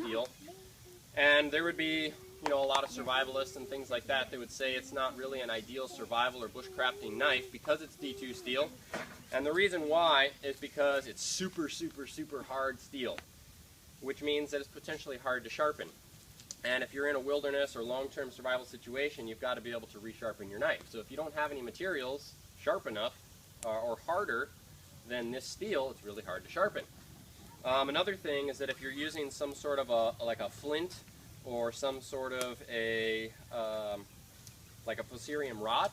steel. And there would be, you know, a lot of survivalists and things like that. They would say it's not really an ideal survival or bushcrafting knife because it's D2 steel. And the reason why is because it's super, super, super hard steel, which means that it's potentially hard to sharpen. And if you're in a wilderness or long-term survival situation, you've got to be able to resharpen your knife. So if you don't have any materials sharp enough or harder than this steel, it's really hard to sharpen. Another thing is that if you're using some sort of like a flint or some sort of like a poserium rod,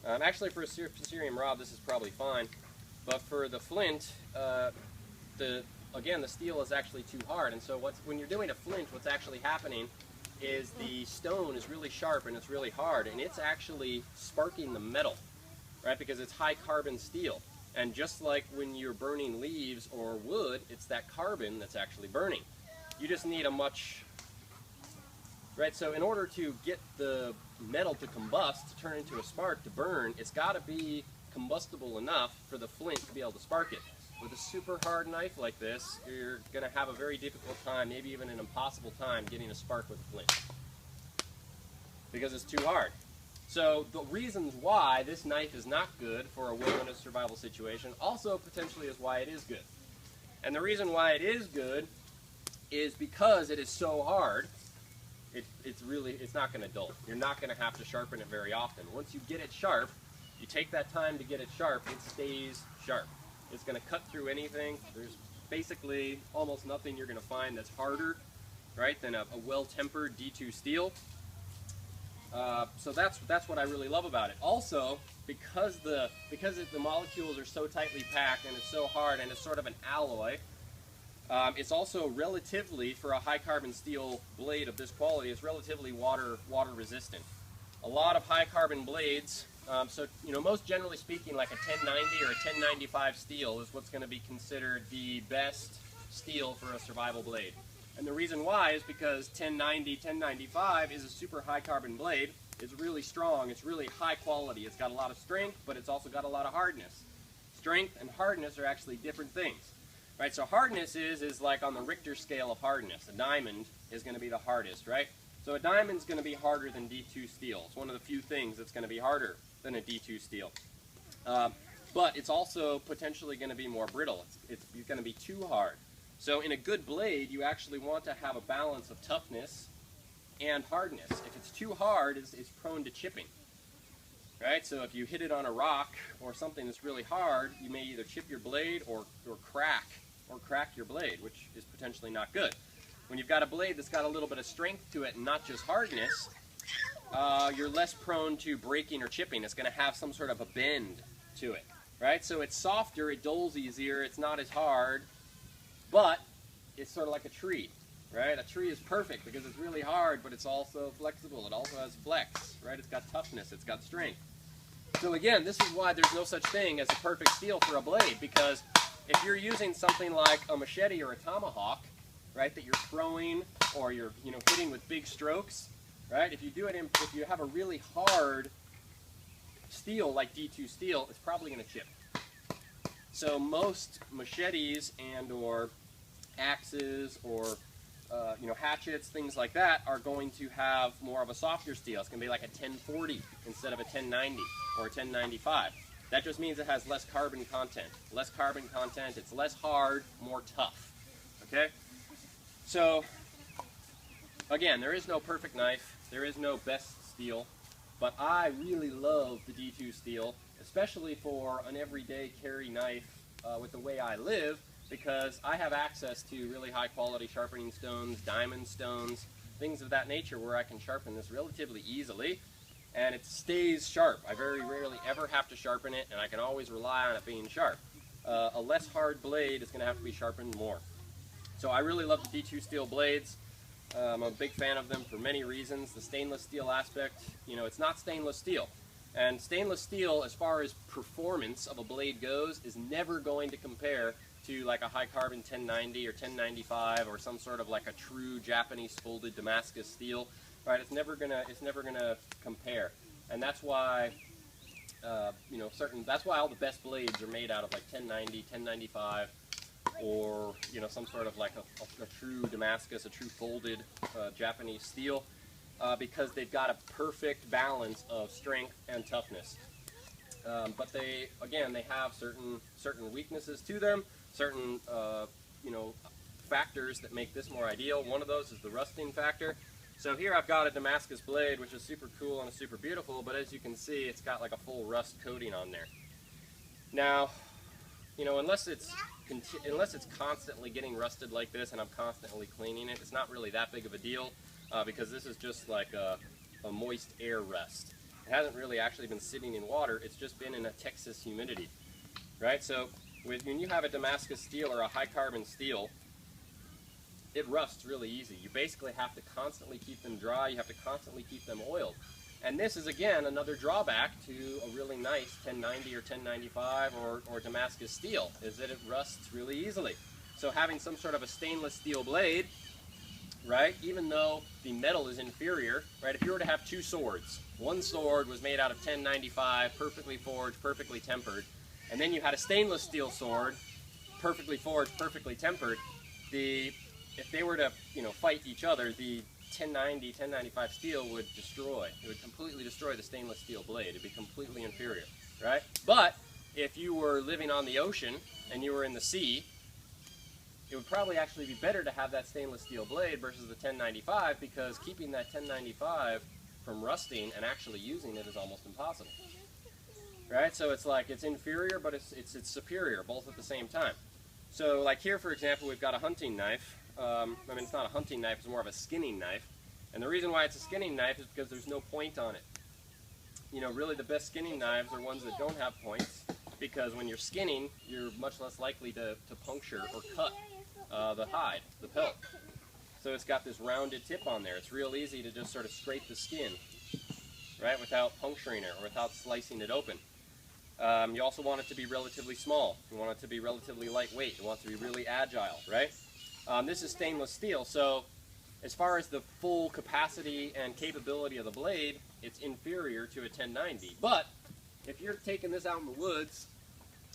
actually for a poserium rod this is probably fine, but for the flint, again, the steel is actually too hard, and so when you're doing a flint, what's actually happening is the stone is really sharp and it's really hard, and it's actually sparking the metal, right? Because it's high carbon steel. And just like when you're burning leaves or wood, it's that carbon that's actually burning. You just need a much, right? So in order to get the metal to combust, to turn into a spark, to burn, it's got to be combustible enough for the flint to be able to spark it. With a super hard knife like this, you're going to have a very difficult time, maybe even an impossible time, getting a spark with a flint. Because it's too hard. So the reasons why this knife is not good for a wilderness survival situation also potentially is why it is good. And the reason why it is good is because it is so hard, it's not going to dull. You're not going to have to sharpen it very often. Once you get it sharp, you take that time to get it sharp, it stays sharp. It's going to cut through anything. There's basically almost nothing you're going to find that's harder, right, than a well-tempered D2 steel. So that's what I really love about it. Also, because the molecules are so tightly packed and it's so hard and it's sort of an alloy, it's also relatively, for a high carbon steel blade of this quality, it's relatively water resistant. A lot of high carbon blades, so you know, most generally speaking, like a 1090 or a 1095 steel is what's going to be considered the best steel for a survival blade. And the reason why is because 1090, 1095 is a super high carbon blade. It's really strong, it's really high quality, it's got a lot of strength, but it's also got a lot of hardness. Strength and hardness are actually different things. Right, so hardness is like on the Richter scale of hardness. A diamond is going to be the hardest, right? So a diamond's going to be harder than D2 steel. It's one of the few things that's going to be harder than a D2 steel. But it's also potentially going to be more brittle. It's going to be too hard. So in a good blade, you actually want to have a balance of toughness and hardness. If it's too hard, it's prone to chipping. Right? So if you hit it on a rock or something that's really hard, you may either chip your blade or crack your blade, which is potentially not good. When you've got a blade that's got a little bit of strength to it and not just hardness, you're less prone to breaking or chipping. It's going to have some sort of a bend to it. Right? So it's softer, it dulls easier, it's not as hard, but it's sort of like a tree. Right? A tree is perfect because it's really hard, but it's also flexible. It also has flex. Right? It's got toughness, it's got strength. So again, this is why there's no such thing as a perfect steel for a blade, because if you're using something like a machete or a tomahawk, right, that you're throwing or you're hitting with big strokes, right? If you have a really hard steel like D2 steel, it's probably going to chip. So most machetes and or axes or hatchets, things like that, are going to have more of a softer steel. It's going to be like a 1040 instead of a 1090 or a 1095. That just means it has less carbon content. Less carbon content, it's less hard, more tough. Okay? So, again, there is no perfect knife. There is no best steel. But I really love the D2 steel, especially for an everyday carry knife with the way I live, because I have access to really high quality sharpening stones, diamond stones, things of that nature where I can sharpen this relatively easily. And it stays sharp. I very rarely ever have to sharpen it, and I can always rely on it being sharp. A less hard blade is going to have to be sharpened more. So I really love the D2 steel blades. I'm a big fan of them for many reasons. The stainless steel aspect, it's not stainless steel. And stainless steel, as far as performance of a blade goes, is never going to compare to like a high carbon 1090 or 1095 or some sort of like a true Japanese folded Damascus steel. Right? It's never gonna compare. And that's why that's why all the best blades are made out of like 1090, 1095, or some sort of like a true Damascus, a true folded Japanese steel, because they've got a perfect balance of strength and toughness. But they have certain weaknesses to them, certain factors that make this more ideal. One of those is the rusting factor. So here I've got a Damascus blade, which is super cool and super beautiful, but as you can see, it's got like a full rust coating on there. Now, unless it's constantly getting rusted like this and I'm constantly cleaning it, it's not really that big of a deal, because this is just like a moist air rust. It hasn't really actually been sitting in water, it's just been in a Texas humidity, right? So when you have a Damascus steel or a high carbon steel, it rusts really easy. You basically have to constantly keep them dry, you have to constantly keep them oiled. And this is, again, another drawback to a really nice 1090 or 1095 or Damascus steel, is that it rusts really easily. So having some sort of a stainless steel blade, right, even though the metal is inferior, right, if you were to have two swords, one sword was made out of 1095, perfectly forged, perfectly tempered, and then you had a stainless steel sword, perfectly forged, perfectly tempered, if they were to, fight each other, the 1090, 1095 steel would destroy. It would completely destroy the stainless steel blade. It would be completely inferior, right? But if you were living on the ocean and you were in the sea, it would probably actually be better to have that stainless steel blade versus the 1095, because keeping that 1095 from rusting and actually using it is almost impossible, right? So it's like it's inferior, but it's superior, both at the same time. So like here, for example, we've got a hunting knife. It's not a hunting knife, it's more of a skinning knife. And the reason why it's a skinning knife is because there's no point on it. Really the best skinning knives are ones that don't have points, because when you're skinning, you're much less likely to puncture or cut the hide, the pelt. So it's got this rounded tip on there. It's real easy to just sort of scrape the skin, right, without puncturing it or without slicing it open. You also want it to be relatively small. You want it to be relatively lightweight. You want it to be really agile, right? This is stainless steel, so as far as the full capacity and capability of the blade, it's inferior to a 1090. But if you're taking this out in the woods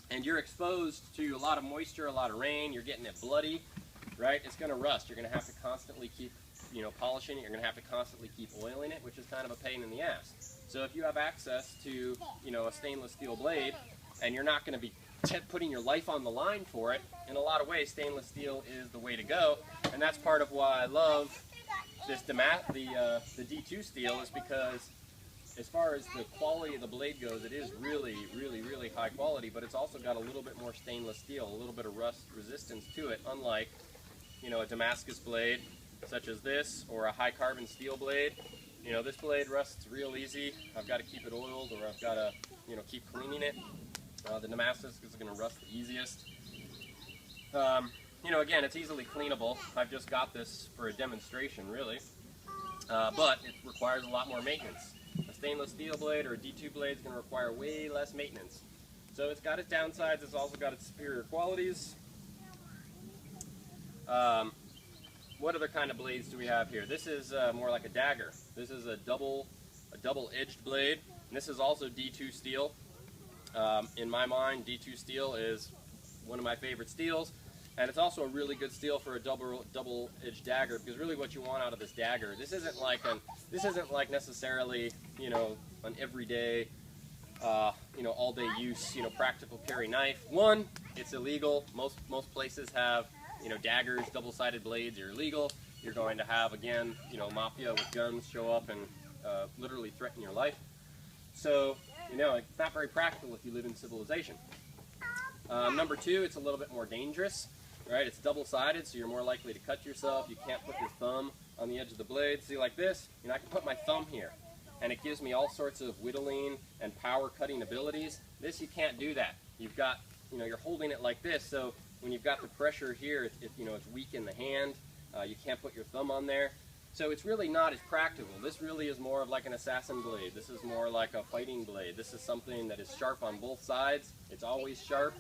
and you're exposed to a lot of moisture, a lot of rain, you're getting it bloody, right? It's going to rust. You're going to have to constantly keep, polishing it. You're going to have to constantly keep oiling it, which is kind of a pain in the ass. So if you have access to, a stainless steel blade, and you're not going to be putting your life on the line for it, in a lot of ways, stainless steel is the way to go. And that's part of why I love this the D2 steel, is because as far as the quality of the blade goes, it is really, really, really high quality, but it's also got a little bit more stainless steel, a little bit of rust resistance to it, unlike, a Damascus blade such as this, or a high carbon steel blade. This blade rusts real easy. I've got to keep it oiled, or I've got to, keep cleaning it. The Damascus is going to rust the easiest. Again, it's easily cleanable. I've just got this for a demonstration, really. But it requires a lot more maintenance. A stainless steel blade or a D2 blade is going to require way less maintenance. So it's got its downsides. It's also got its superior qualities. What other kind of blades do we have here? This is more like a dagger. This is a double-edged blade. And this is also D2 steel. In my mind, D2 steel is one of my favorite steels, and it's also a really good steel for a double-edged dagger, because really what you want out of this dagger, this isn't like necessarily an everyday all-day use practical carry knife. One, it's illegal. Most places have daggers, double-sided blades are illegal. You're going to have, again, mafia with guns show up and literally threaten your life. So it's not very practical if you live in civilization. Number two, it's a little bit more dangerous, right? It's double-sided, so you're more likely to cut yourself. You can't put your thumb on the edge of the blade. See, like this, I can put my thumb here, and it gives me all sorts of whittling and power-cutting abilities. This, you can't do that. You've got, you're holding it like this, so when you've got the pressure here, it's weak in the hand. You can't put your thumb on there. So it's really not as practical. This really is more of like an assassin blade. This is more like a fighting blade. This is something that is sharp on both sides. It's always sharp.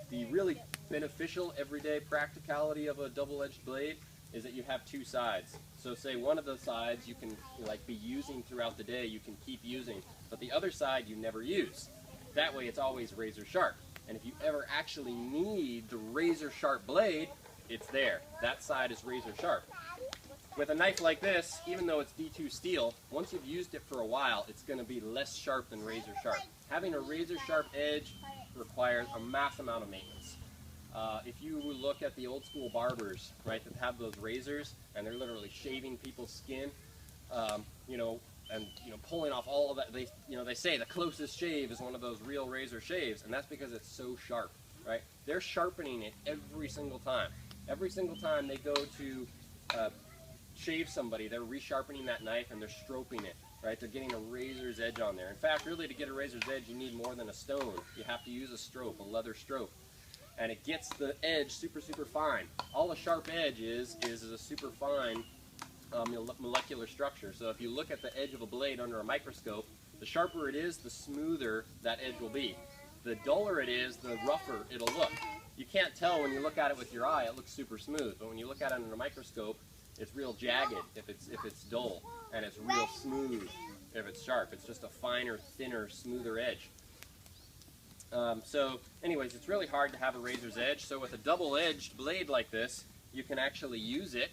The really beneficial everyday practicality of a double-edged blade is that you have two sides. So say one of the sides you can be using throughout the day, you can keep using, but the other side you never use. That way it's always razor sharp. And if you ever actually need the razor sharp blade, it's there. That side is razor sharp. With a knife like this, even though it's D2 steel, once you've used it for a while, it's going to be less sharp than razor sharp. Having a razor sharp edge requires a mass amount of maintenance. If you look at the old school barbers, right, that have those razors and they're literally shaving people's skin, pulling off all of that, they say the closest shave is one of those real razor shaves, and that's because it's so sharp, right? They're sharpening it every single time. Every single time they go to shave somebody, they're resharpening that knife and they're stropping it, right? They're getting a razor's edge on there. In fact, really, to get a razor's edge, you need more than a stone. You have to use a strop, a leather strop. And it gets the edge super, super fine. All a sharp edge is a super fine molecular structure. So if you look at the edge of a blade under a microscope, the sharper it is, the smoother that edge will be. The duller it is, the rougher it'll look. You can't tell when you look at it with your eye, it looks super smooth. But when you look at it under a microscope, it's real jagged if it's dull, and it's real smooth if it's sharp. It's just a finer, thinner, smoother edge. So anyways, it's really hard to have a razor's edge. So with a double-edged blade like this, you can actually use it,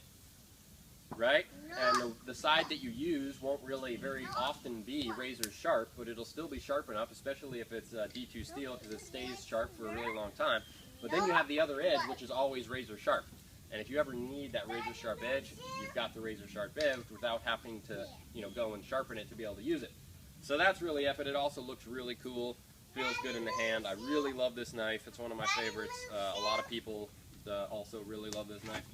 right? And the side that you use won't really very often be razor sharp, but it'll still be sharp enough, especially if it's D2 steel, because it stays sharp for a really long time. But then you have the other edge, which is always razor sharp. And if you ever need that razor sharp edge, you've got the razor sharp edge without having to, go and sharpen it to be able to use it. So that's really epic. It also looks really cool, feels good in the hand. I really love this knife. It's one of my favorites. A lot of people also really love this knife.